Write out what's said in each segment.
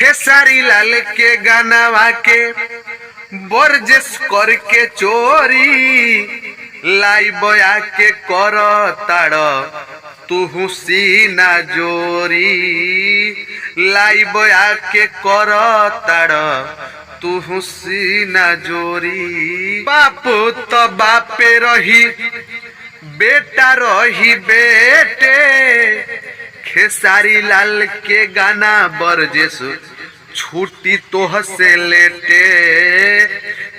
खेसारी लाल के गानावा के बरजेस करके चोरी लाइव आके कर ताड़ तू सीना जोरी लाइव आके कर ताड़ तू सीना जोरी। बाप तो बापे रही बेटा रही बेटे खेसारी लाल के गाना बरजेस छुट्टी तोह से लेटे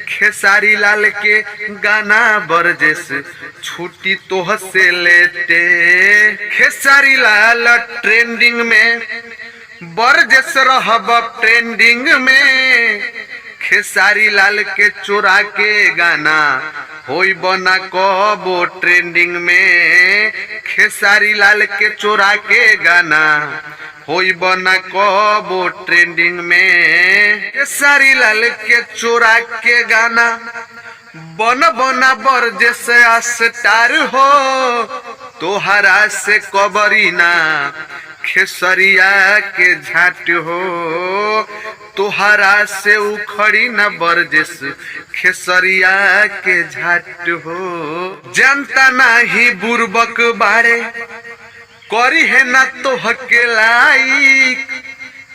खेसारी लाल के गाना बरजेस छुट्टी तोह से लेटे। खेसारी लाल ट्रेंडिंग में बरजेस रहब ट्रेंडिंग में खेसारी लाल के चोरा के गाना होई बना कबो ट्रेंडिंग में खेसारी लाल के चोरा के गाना होई बना कबो ट्रेंडिंग में। खेसारी लाल के चोरा के गाना बन बना बरजेस स्टार हो तोहरा से कबरी ना खेसरिया के झाट हो तोहरा से उखड़ी न बरजेस खेसरिया के झाट हो। जनता नाही बुर्बक बाड़े करी है ना तो हके लाइक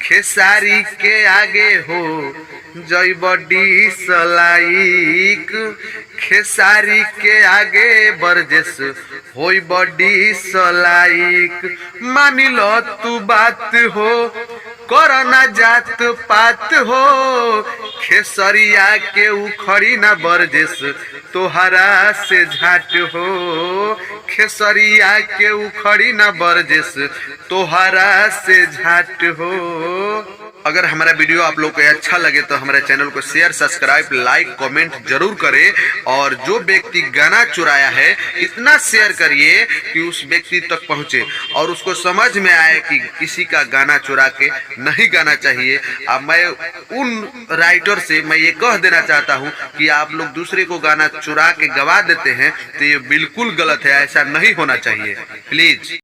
खेसारी के आगे हो जय बडी सलाइक खेसारी के आगे बरजेस होई बडी सलाइक। मानी लो तू बात हो करना जात पात हो खेसरिया के उखड़ी ना बरजेस तोहरा से झाट हो खेसरिया के उखड़ी ना बरजेस तोहरा से झाट हो। अगर हमारा वीडियो आप लोग को अच्छा लगे तो हमारे चैनल को शेयर सब्सक्राइब लाइक कमेंट जरूर करें और जो व्यक्ति गाना चुराया है इतना शेयर करिए कि उस व्यक्ति तक पहुंचे और उसको समझ में आए कि किसी का गाना चुरा के नहीं गाना चाहिए। अब मैं उन राइटर से मैं ये कह देना चाहता हूं कि आप लोग दूसरे को गाना चुरा के गवा देते हैं तो ये बिल्कुल गलत है, ऐसा नहीं होना चाहिए। प्लीज।